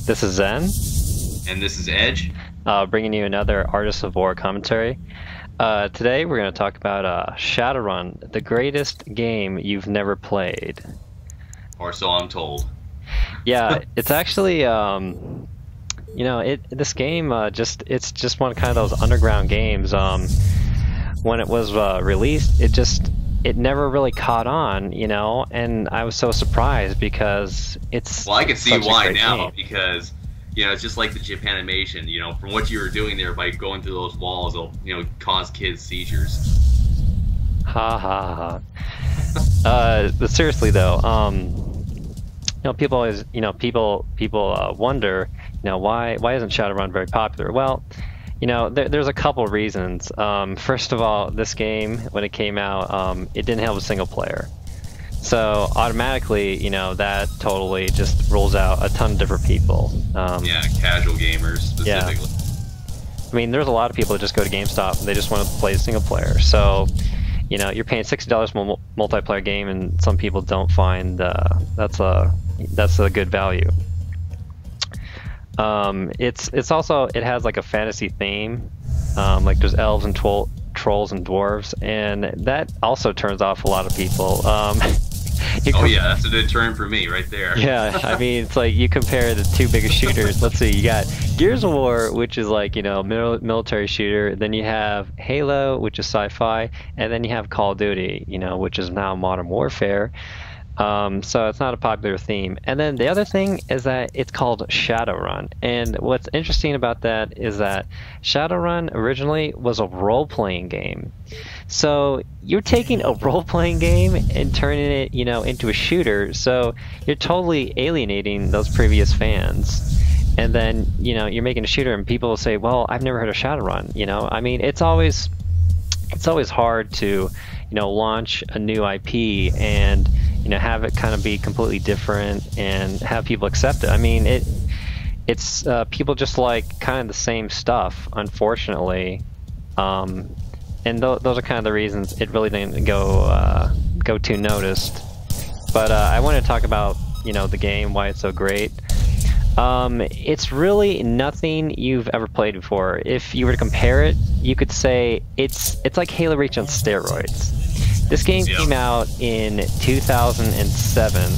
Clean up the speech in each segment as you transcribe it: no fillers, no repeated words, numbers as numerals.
This is Zen, And this is Edge. bringing you another Artists of War commentary. Today we're going to talk about Shadowrun, the greatest game you've never played. Or so I'm told. Yeah, it's actually, this game it's just one kind of those underground games. When it was released, it never really caught on, and I was so surprised because it's Well, I can see such a why great now, game. because, it's just like the Japanimation, from what you were doing there by going through those walls, it'll, cause kids seizures. Ha ha ha. But seriously though, people always, people wonder, why isn't Shadowrun very popular? Well, there's a couple reasons. First of all, this game, when it came out, it didn't have a single player. So automatically, that totally just rules out a ton of different people. Yeah, casual gamers specifically. Yeah. I mean, there's a lot of people that just go to GameStop and they just want to play a single player. So, you're paying $60 for a multiplayer game, and some people don't find that's a good value. It's also, it has like a fantasy theme, like there's elves and trolls and dwarves, and that also turns off a lot of people. Oh yeah, that's a deterrent for me right there. Yeah, I mean, it's like you compare the two biggest shooters. Let's see, you got Gears of War, which is like, military shooter. Then you have Halo, which is sci-fi, and then you have Call of Duty, which is now Modern Warfare. So it's not a popular theme. And then the other thing is that it's called Shadowrun. And what's interesting about that is that Shadowrun originally was a role-playing game. So you're taking a role-playing game and turning it, into a shooter. So you're totally alienating those previous fans. And then, you're making a shooter and people will say, well, I've never heard of Shadowrun. I mean, it's always hard to, launch a new IP and have it kind of be completely different and have people accept it. I mean, it's people just like kind of the same stuff, unfortunately, and those are kind of the reasons it really didn't go too noticed. But I want to talk about the game, why it's so great. It's really nothing you've ever played before. If you were to compare it, you could say it's like Halo Reach on steroids. This game came out in 2007,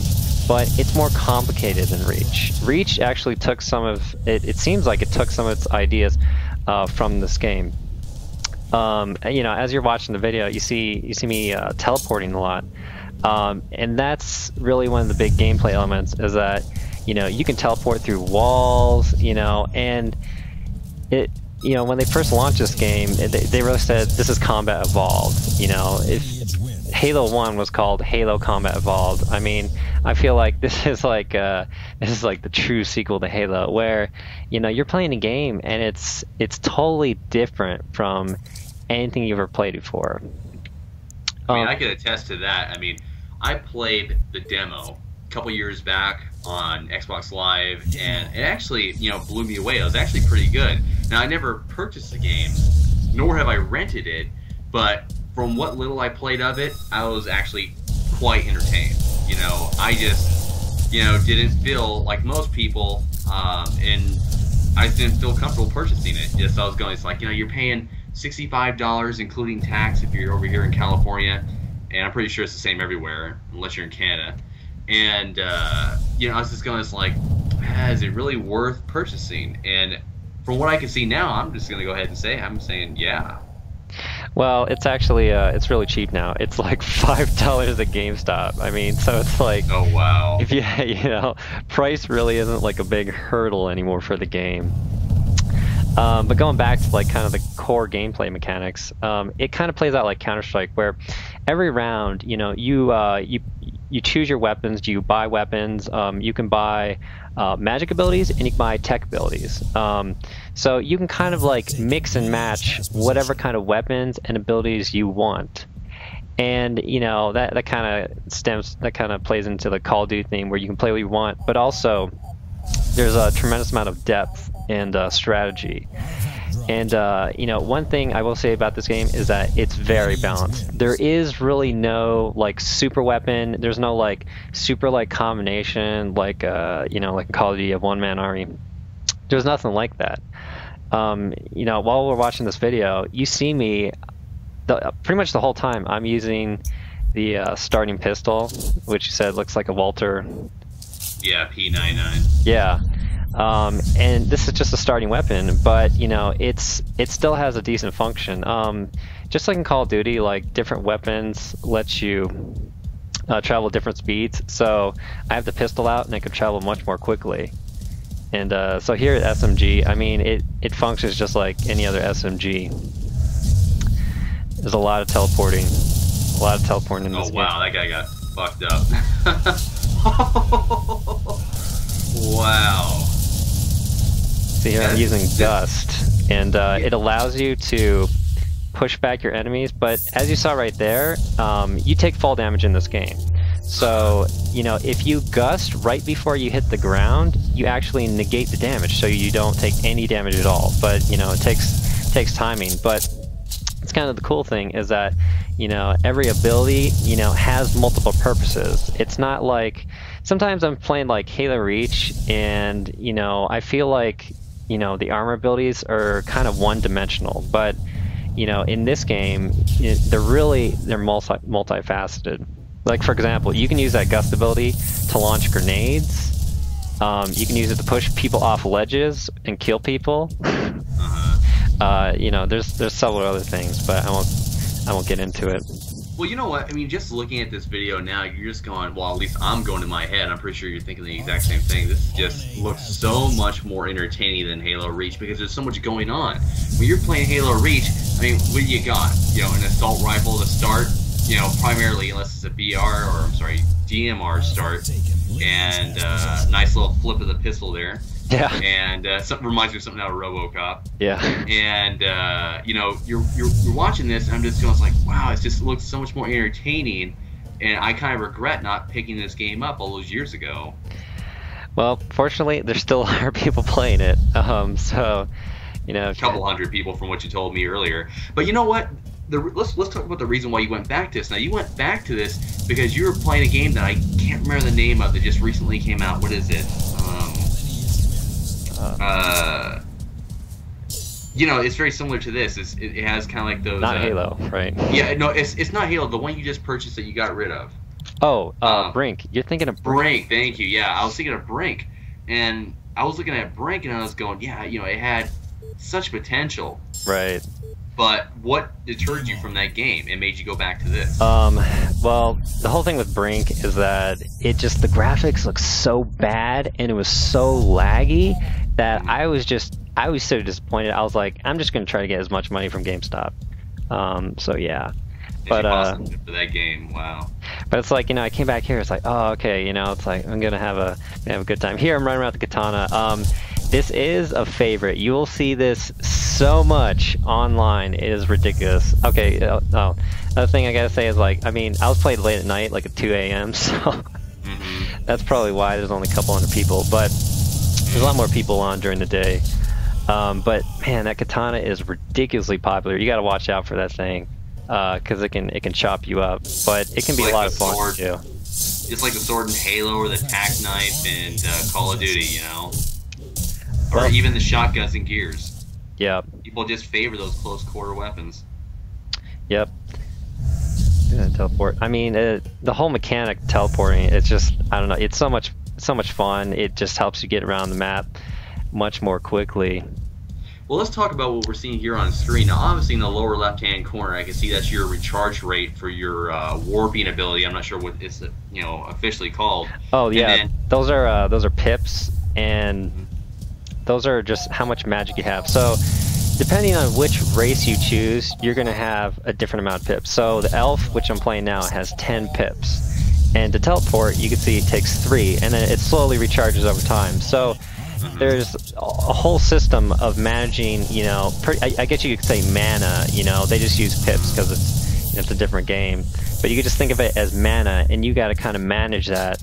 but it's more complicated than Reach. Reach actually took some of it. It seems like it took some of its ideas from this game. As you're watching the video, you see me teleporting a lot, and that's really one of the big gameplay elements. Is that you can teleport through walls, and it. When they first launched this game, they really said this is Combat Evolved. If Halo 1 was called Halo Combat Evolved, I mean, I feel like this is like the true sequel to Halo, where you're playing a game and it's totally different from anything you've ever played before. I mean, I can attest to that. I mean, I played the demo a couple years back on Xbox Live, and it actually, blew me away. It was actually pretty good. Now, I never purchased the game, nor have I rented it, but from what little I played of it, I was actually quite entertained. I just, didn't feel like most people, and I didn't feel comfortable purchasing it. Just I was going, it's like, you're paying $65, including tax if you're over here in California, and I'm pretty sure it's the same everywhere, unless you're in Canada. And, I was just going, it's like, is it really worth purchasing? And from what I can see now, I'm just going to go ahead and say, I'm saying, yeah. Well, it's actually it's really cheap now. It's like $5 at GameStop. I mean, so it's like, oh wow. If price really isn't like a big hurdle anymore for the game. But going back to like kind of the core gameplay mechanics, it kind of plays out like Counter-Strike, where every round, you choose your weapons, you buy weapons, you can buy magic abilities, and you can buy tech abilities. So you can kind of like mix and match whatever kind of weapons and abilities you want. And that kind of plays into the Call of Duty theme, where you can play what you want, but also there's a tremendous amount of depth and strategy. And you know, one thing I will say about this game is that it's very balanced. There is really no like super weapon. There's no like super like combination like you know, like in Call of Duty of one-man army. There's nothing like that. You know, while we're watching this video, you see me pretty much the whole time. I'm using the starting pistol, which you said looks like a Walter. Yeah, P99. Yeah. And this is just a starting weapon, but you know, it still has a decent function. Just like in Call of Duty, like different weapons let you travel different speeds. So I have the pistol out and I can travel much more quickly. And so here at SMG, I mean, it functions just like any other SMG. There's a lot of teleporting. A lot of teleporting in this game. Oh wow, that guy got fucked up. Wow. See here, I'm using Dust, and it allows you to push back your enemies, but as you saw right there, you take fall damage in this game. So, you know, if you gust right before you hit the ground, you actually negate the damage, so you don't take any damage at all. But, you know, it takes timing. But it's kind of the cool thing is that, you know, every ability, you know, has multiple purposes. It's not like, sometimes I'm playing like Halo Reach, and, you know, I feel like, you know, the armor abilities are kind of one-dimensional, but, you know, in this game, they're multifaceted. Like, for example, you can use that gust ability to launch grenades. You can use it to push people off ledges and kill people. You know, there's several other things, but I won't get into it. Well, you know what? I mean, just looking at this video now, you're just going, well, at least I'm going in my head. I'm pretty sure you're thinking the exact same thing. This just looks so much more entertaining than Halo Reach because there's so much going on. When you're playing Halo Reach, I mean, what do you got? You know, an assault rifle to start, you know, primarily, unless it's a BR, or I'm sorry, DMR start, and nice little flip of the pistol there. Yeah. And something reminds me of something out of RoboCop. Yeah. And you know, you're watching this, and I'm just going like, wow, it just looks so much more entertaining, and I kind of regret not picking this game up all those years ago. Well, fortunately, there still are people playing it. So, you know, a couple hundred people from what you told me earlier. But you know what? Let's talk about the reason why you went back to this. Now, you went back to this because you were playing a game that I can't remember the name of that just recently came out. What is it? You know, it's very similar to this. It has kind of like those. Not Halo, right? Yeah, no, it's not Halo. The one you just purchased that you got rid of. Oh, Brink. You're thinking of Brink. Thank you. Yeah, I was thinking of Brink, and I was looking at Brink, and I was going, yeah, you know, it had such potential. Right. But what deterred you from that game and made you go back to this? Well, the whole thing with Brink is that the graphics look so bad and it was so laggy that I was so disappointed. I was like, I'm just going to try to get as much money from GameStop. So yeah. But for that game, wow. But it's like, you know, I came back here. It's like, oh, okay, you know, it's like I'm gonna have a good time. Here, I'm running around with the katana. This is a favorite. You will see this so much online. It is ridiculous. Okay. Another thing I gotta say is, like, I mean, I was playing late at night, like at 2 a.m. So that's probably why there's only a couple hundred people. But there's a lot more people on during the day. But man, that katana is ridiculously popular. You gotta watch out for that thing. Because it can chop you up, but it can be like a lot of fun too. Just like the sword in Halo or the tack knife in Call of Duty, you know, or even the shotguns in Gears. Yeah. People just favor those close quarter weapons. Yep. Yeah, teleport. I mean, the whole mechanic teleporting. It's just, I don't know. It's so much fun. It just helps you get around the map much more quickly. Well, let's talk about what we're seeing here on screen. Now, obviously, in the lower left-hand corner, I can see that's your recharge rate for your warping ability. I'm not sure what it's, you know, officially called. Oh yeah, those are pips, and those are just how much magic you have. So, depending on which race you choose, you're gonna have a different amount of pips. So the elf, which I'm playing now, has 10 pips, and to teleport, you can see it takes 3, and then it slowly recharges over time. So there's a whole system of managing, you know, I guess you could say mana, you know, they just use pips because it's, you know, it's a different game, but you could just think of it as mana, and you got to kind of manage that.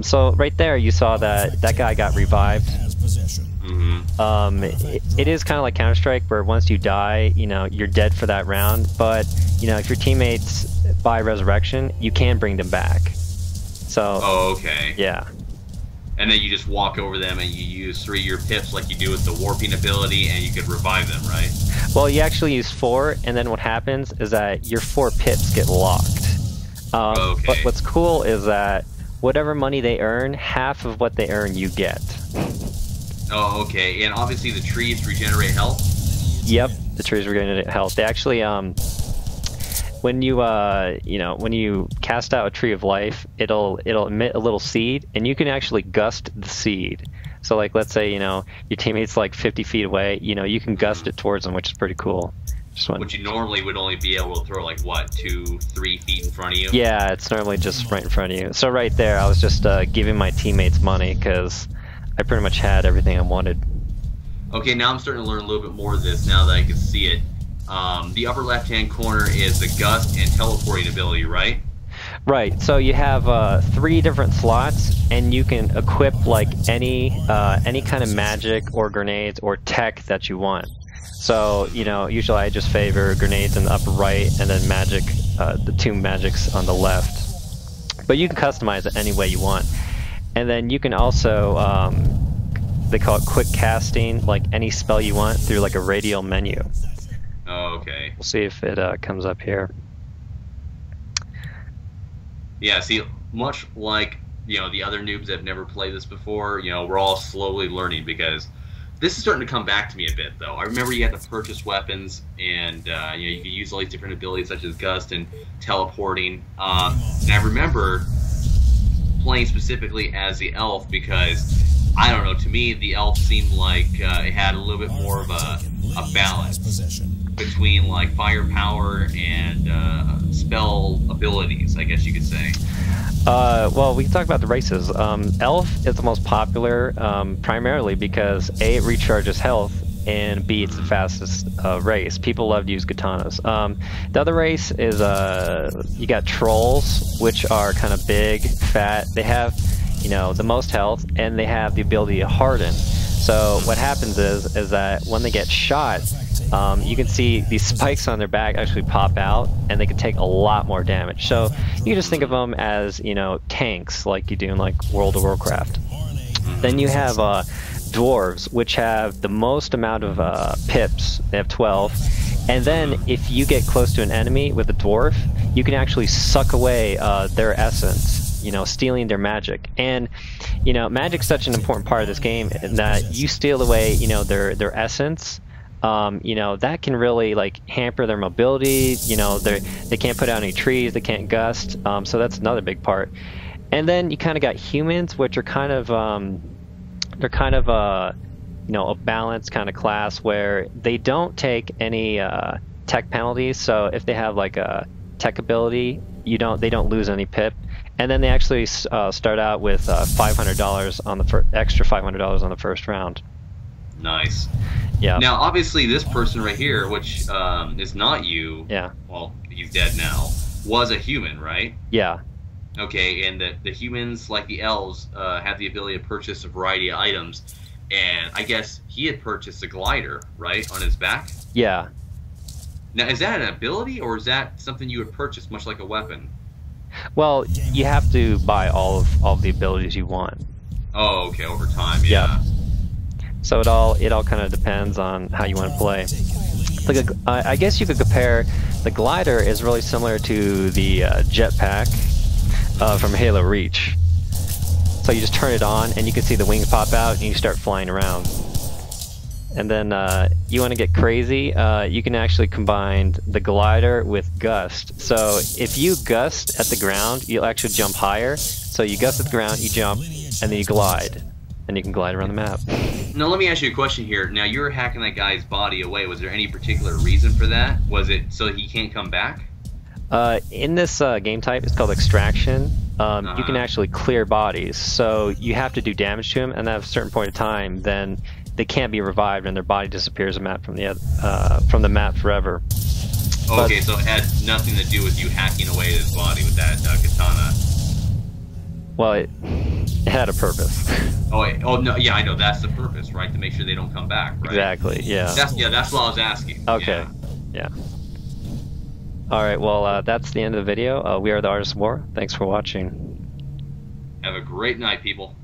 So right there you saw that guy got revived. It is kind of like Counter-Strike, where once you die, you know, you're dead for that round. But you know, if your teammates buy resurrection, you can bring them back. So. Oh, okay. Yeah. And then you just walk over them and you use 3 of your pips like you do with the warping ability, and you could revive them, right? Well, you actually use 4, and then what happens is that your 4 pips get locked. Okay. But what's cool is that whatever money they earn, half of what they earn you get. Oh, okay. And obviously the trees regenerate health? Yep, the trees regenerate health. They actually, when you you know, when you cast out a tree of life, it'll emit a little seed, and you can actually gust the seed. So like, let's say, you know, your teammate's like 50 feet away, you know, you can gust it towards them, which is pretty cool. Which you normally would only be able to throw like what, 2-3 feet in front of you? Yeah, it's normally just right in front of you. So right there, I was just giving my teammates money because I pretty much had everything I wanted. Okay, now I'm starting to learn a little bit more of this now that I can see it. The upper left-hand corner is the gust and teleporting ability, right? Right. So you have 3 different slots, and you can equip like any kind of magic or grenades or tech that you want. So, you know, usually I just favor grenades in the upper right, and then magic, the 2 magics on the left. But you can customize it any way you want. And then you can also, they call it quick casting, like any spell you want through like a radial menu. Oh, okay. We'll see if it comes up here. Yeah, see, much like, you know, the other noobs that have never played this before, you know, we're all slowly learning, because this is starting to come back to me a bit, though. I remember you had to purchase weapons, and, you know, you could use all these different abilities such as gust and teleporting. And I remember playing specifically as the elf because, I don't know, to me, the elf seemed like it had a little bit more of a balance between, like, firepower and spell abilities, I guess you could say. Well, we can talk about the races. Elf is the most popular, primarily because A, it recharges health, and B, it's the fastest race. People love to use katanas. The other race is, you got trolls, which are kind of big, fat. They have, you know, the most health, and they have the ability to harden. So what happens is that when they get shot, you can see these spikes on their back actually pop out, and they can take a lot more damage. So you can just think of them as, you know, tanks, like you do in like World of Warcraft. Then you have dwarves, which have the most amount of pips. They have 12. And then if you get close to an enemy with a dwarf, you can actually suck away their essence, you know, stealing their magic. And, you know, magic's such an important part of this game that you steal away, you know, their essence. You know, that can really like hamper their mobility. You know, they can't put out any trees, they can't gust. So that's another big part. And then you kind of got humans, which are kind of they're kind of you know, a balanced kind of class where they don't take any tech penalties. So if they have like a tech ability, they don't lose any pip. And then they actually start out with $500 on the extra $500 on the first round. Nice. Yeah. Now, obviously, this person right here, which is not you. Yeah. Well, he's dead now. Was a human, right? Yeah. Okay, and the humans, like the elves, have the ability to purchase a variety of items. And I guess he had purchased a glider, right, on his back? Yeah. Now, is that an ability, or is that something you would purchase, much like a weapon? Well, you have to buy all of the abilities you want. Oh, okay, over time, yeah. So it all kind of depends on how you want to play. Like I guess you could compare the glider is really similar to the jetpack from Halo Reach. So you just turn it on, and you can see the wings pop out, and you start flying around. And then you want to get crazy, you can actually combine the glider with gust. So if you gust at the ground, you'll actually jump higher. So you gust at the ground, you jump, and then you glide. And you can glide around the map. Now let me ask you a question here. Now you were hacking that guy's body away. Was there any particular reason for that? Was it so he can't come back? In this game type, it's called extraction. You can actually clear bodies. So you have to do damage to them, and at a certain point in time, then they can't be revived, and their body disappears from the map forever. Okay, so it had nothing to do with you hacking away his body with that katana. Well, it had a purpose. Oh no, yeah, I know that's the purpose, right? To make sure they don't come back, right? Exactly. Yeah. That's what I was asking. Okay. Yeah. All right. Well, that's the end of the video. We are the Artists of War. Thanks for watching. Have a great night, people.